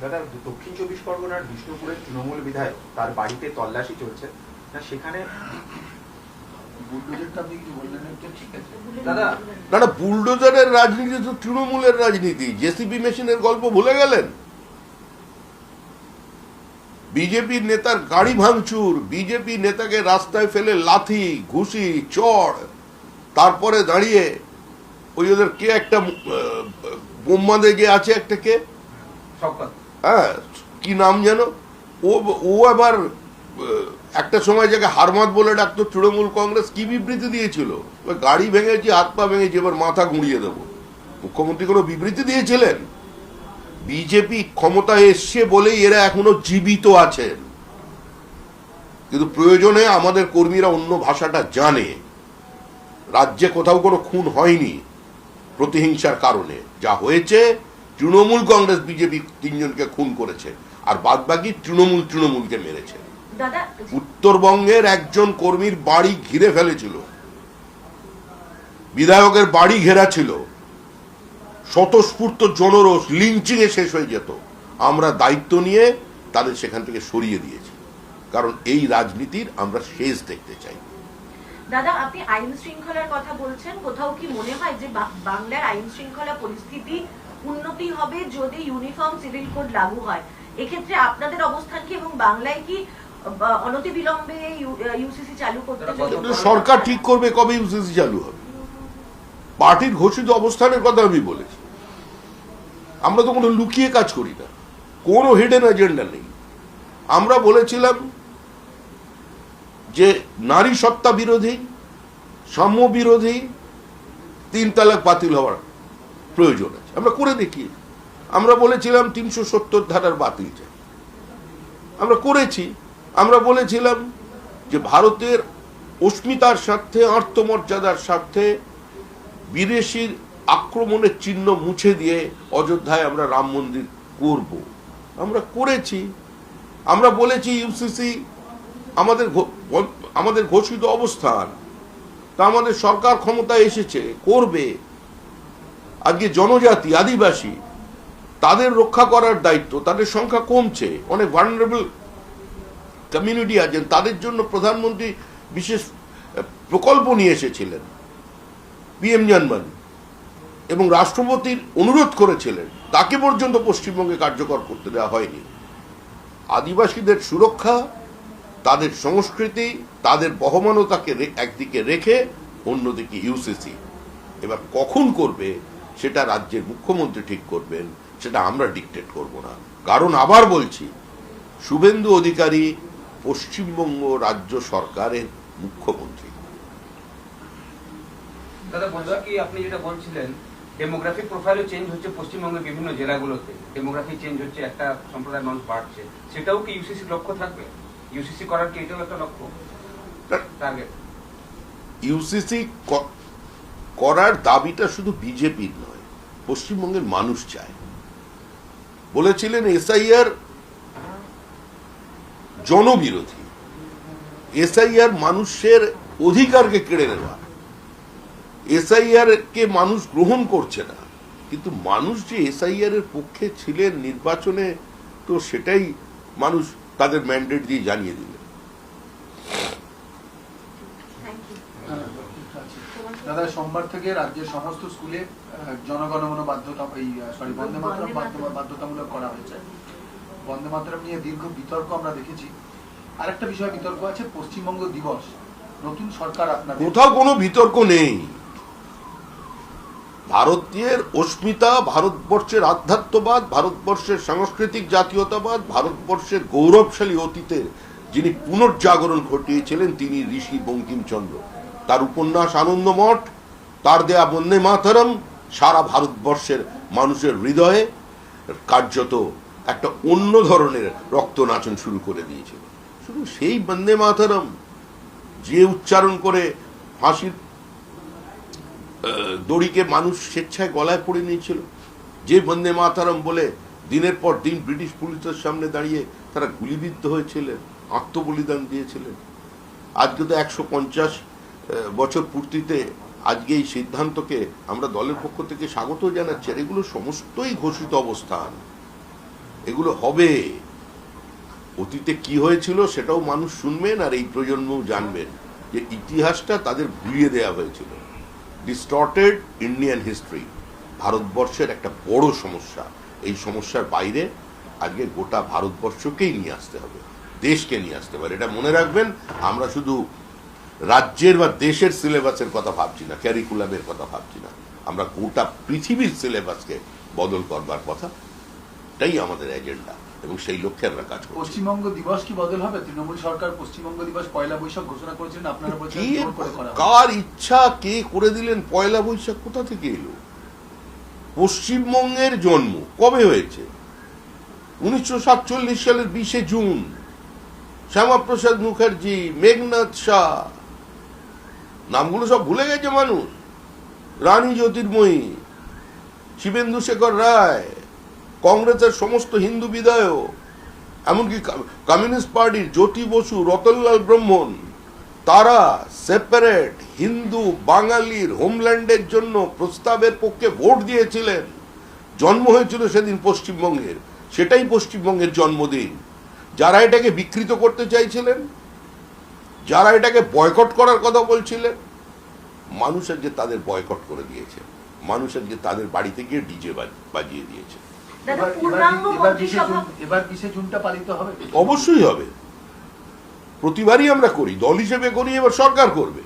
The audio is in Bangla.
দাদা, দক্ষিণ চব্বিশ পরগনার বিষ্ণুপুরের তৃণমূল বিধায়ক, তার বাড়িতে তল্লাশি চলছে না, সেখানে না না, বুলডোজারের রাজনীতি তো তৃণমূলের রাজনীতি। জেসিবি মেশিনের গল্প ভুলে গেলেন? বিজেপির নেতার গাড়ি ভাঙচুর, বিজেপি নেতাকে রাস্তায় ফেলে লাথি ঘুষি চড়, তারপরে দাঁড়িয়ে ওই ওদের কে একটা বোম্মাদে যে আছে একটা, কে হ্যাঁ কি নাম যেন, ও আবার একটা সময় যাকে হারমাত বলে ডাকতো তৃণমূল কংগ্রেস, কি বিবৃতি দিয়েছিল, গাড়ি ভেঙেছি হাত পা ভেঙেছি এবার মাথা গুঁড়িয়ে দেবো। মুখ্যমন্ত্রী কোনো বিবৃতি দিয়েছিলেন? বিজেপি ক্ষমতায় এসছে বলেই এরা এখনো জীবিত আছেন, কিন্তু প্রয়োজনে আমাদের কর্মীরা অন্য ভাষাটা জানে। রাজ্যে কোথাও কোনো খুন হয়নি প্রতিহিংসার কারণে, যা হয়েছে তৃণমূল কংগ্রেস বিজেপি তিনজনকে খুন করেছে, আর বাদ বাকি তৃণমূলকে মেরেছে। উত্তরবঙ্গের একজন কর্মীর বাড়ি ঘিরে ফেলেছিল, বিধায়কের বাড়ি ঘেরা ছিল, স্বতঃস্ফূর্ত জনরোষ লিঞ্চিং এ শেষ হয়ে যেত। আমরা দায়িত্ব নিয়ে তাদের সেখান থেকে সরিয়ে দিয়েছি, কারণ এই রাজনীতির আমরা শেষ দেখতে চাই। দাদা, আপনি আইন শৃঙ্খলার কথা বলছেন, কোথাও কি মনে হয় যে বাংলার আইন শৃঙ্খলা পরিস্থিতি উন্নতি হবে যদি ইউনিফর্ম সিভিল কোড লাগু হয়? এক্ষেত্রে আপনাদের অবস্থান কি, এবং বাংলায় কি অনতিবিলম্বে ইউসিসি চালু করতে হবে? সরকার ঠিক করবে কবে ইউসিসি চালু হবে। পার্টির ঘোষিত অবস্থানের কথা আমি বলেছি। আমরা তো কোনো লুকিয়ে কাজ করি না, কোনো হিডেন এজেন্ডা নেই। আমরা বলেছিলাম যে নারী সত্তা বিরোধী, সাম্য বিরোধী 3 তালাক বাতিল হওয়ার প্রয়োজন আছে, আমরা করে দেখি। আমরা বলেছিলাম 370 ধারার বাতিল চাই, আমরা করেছি। আমরা বলেছিলাম যে ভারতের অস্মিতার স্বার্থে, আত্মমর্যাদার স্বার্থে বিদেশির আক্রমণের চিহ্ন মুছে দিয়ে অযোধ্যায় আমরা রাম মন্দির করব, আমরা করেছি। আমরা বলেছি ইউসিসি আমাদের ঘোষিত অবস্থান, তা আমাদের সরকার ক্ষমতায় এসেছে, করবে। আজকে জনজাতি, আদিবাসী, তাদের রক্ষা করার দায়িত্ব, তাদের সংখ্যা কমছে, অনেক ভালনারেবল কমিউনিটি আছেন, তাদের জন্য প্রধানমন্ত্রী বিশেষ প্রকল্প নিয়ে এসেছিলেন, পিএম জনমন, এবং রাষ্ট্রপতির অনুরোধ করেছিলেন, তাকে পর্যন্ত পশ্চিমবঙ্গে কার্যকর করতে দেওয়া হয়নি। আদিবাসীদের সুরক্ষা, তাদের সংস্কৃতি, তাদের বহমানতাকে একদিকে রেখে অন্যদিকে ইউসিসি। এবার কখন করবে সেটা রাজ্যের মুখ্যমন্ত্রী ঠিক করবেন, সেটা আমরা ডিকটেট করব না। কারণ আবার বলছি, শুভেন্দু অধিকারী পশ্চিমবঙ্গ রাজ্য সরকারের মুখ্যমন্ত্রী। দাদা, বলছি কি, আপনি যেটা বলছিলেন ডেমোগ্রাফিক প্রোফাইলও চেঞ্জ হচ্ছে পশ্চিমবঙ্গের বিভিন্ন জেলাগুলোতে, ডেমোগ্রাফি চেঞ্জ হচ্ছে, একটা সম্প্রদায়ের মানুষ বাড়ছে, সেটাও কি ইউসিসির লক্ষ্য থাকবে? ইউসিসি করার কি এটাও একটা লক্ষ্য, টার্গেট? ইউসিসি করার দাবিটা শুধু বিজেপির নয়, পশ্চিমবঙ্গের মানুষ চায়। বলেছিলেন এসআইআর জনবিরোধী, এসআইআর মানুষের অধিকারকে কেড়ে নেওয়া, এসআইআর কে মানুষ গ্রহণ করছে না। কিন্তু মানুষ যে এসআইআর এর পক্ষে ছিলেন নির্বাচনে, তো সেটাই মানুষ তাদের ম্যান্ডেট দিয়ে জানিয়ে দিলেন। দাদা, সোমবার থেকে রাজ্যের সমস্ত স্কুলে জনগণমন বাধ্যতামূলক করা হয়েছে। বন্দে মাতরম নিয়ে দীর্ঘ বিতর্ক আমরা দেখেছি। আরেকটা বিষয় বিতর্ক আছে, পশ্চিমবঙ্গ দিবস, নতুন সরকার আপনাদের। কোথাও কোনো বিতর্ক নেই। ভারতীয় অস্মিতা, ভারতবর্ষের আধ্যাত্মবাদ, ভারতবর্ষের সাংস্কৃতিক জাতীয়তাবাদ, ভারতবর্ষের গৌরবশালী অতীতের যিনি পুনর্জাগরণ ঘটিয়েছিলেন তিনি ঋষি বঙ্কিমচন্দ্র। তার উপন্যাস আনন্দমঠ, তার দেয়া বন্দে মাতরম সারা ভারতবর্ষের মানুষের হৃদয়ে কার্যত একটা অন্য ধরনের রক্তনাচন শুরু করে দিয়েছিল। শুধু সেই বন্দে মাতরম যে উচ্চারণ করে ফাঁসির দড়িকে মানুষ স্বেচ্ছায় গলায় পড়ে নিয়েছিল, যে বন্দে মাতরম বলে দিনের পর দিন ব্রিটিশ পুলিশের সামনে দাঁড়িয়ে তারা গুলিবিদ্ধ হয়েছিলেন, আত্মবলিদান দিয়েছিলেন। আজকে তো 150 বছর পূর্তিতে আজকে এই সিদ্ধান্তকে আমরা দলের পক্ষ থেকে স্বাগত জানাচ্ছি। এগুলো সমস্তই ঘোষিত অবস্থান। এগুলো হবে। অতীতে কি হয়েছিল সেটাও মানুষ শুনবেন, আর এই প্রজন্মও জানবেন যে ইতিহাসটা তাদের ভুলিয়ে দেওয়া হয়েছিল। ডিস্টর্টেড ইন্ডিয়ান হিস্ট্রি ভারতবর্ষের একটা বড় সমস্যা। এই সমস্যার বাইরে আজকে গোটা ভারতবর্ষকেই নিয়ে আসতে হবে, দেশকে নিয়ে আসতে হবে। এটা মনে রাখবেন, আমরা শুধু রাজ্যের বা দেশের সিলেবাসের কথা ভাবছি না, ক্যারিকুলামের কথা ভাবছি না, আমরা গোটা পৃথিবীর সিলেবাসকে বদল করবার কথা। এটাই আমাদের এজেন্ডা এবং সেই লক্ষ্যে আমরা কাজ করছি। পশ্চিমবঙ্গ দিবস কি বদল হবে? তৃণমূল সরকার পশ্চিমবঙ্গ দিবস পয়লা বৈশাখ ঘোষণা করেছিলেন, আপনারা বলছেন কে জোর করে করা হবে। কার ইচ্ছা কে করে দিলেন? পয়লা বৈশাখ কোথা থেকে এলো? পশ্চিমবঙ্গের জন্ম কবে হয়েছে? 1947 সালের 20শে জুন। শ্যামাপ্রসাদ মুখার্জি, মেঘনাথ শাহ, নামগুলো সব ভুলে গেছে মানুষ। রানী জ্যোতির্ময়ী, শিবেন্দু শেখর রায়, কংগ্রেসের সমস্ত হিন্দু বিধায়ক, এমনকি কমিউনিস্ট পার্টির জ্যোতি বসু, রতনলাল ব্রহ্মণ, তারা সেপারেট হিন্দু বাঙালির হোমল্যান্ডের জন্য প্রস্তাবের পক্ষে ভোট দিয়েছিলেন। জন্ম হয়েছিল সেদিন পশ্চিমবঙ্গের, সেটাই পশ্চিমবঙ্গের জন্মদিন। যারা এটাকে বিকৃত করতে চাইছিলেন, যারা এটাকে বয়কট করার কথা বলছিলেন, মানুষ আজকে তাদের বয়কট করে দিয়েছে। মানুষ আজকে তাদের বাড়িতে গিয়ে ডিজে বাজিয়ে দিয়েছে। দাদা পূর্ণাঙ্গ মন্ত্রিসভা এবার 20শে জুনটা পালিত হবে? অবশ্যই হবে, প্রতিবারই আমরা করি, দল হিসেবে করি, এবার সরকার করবে।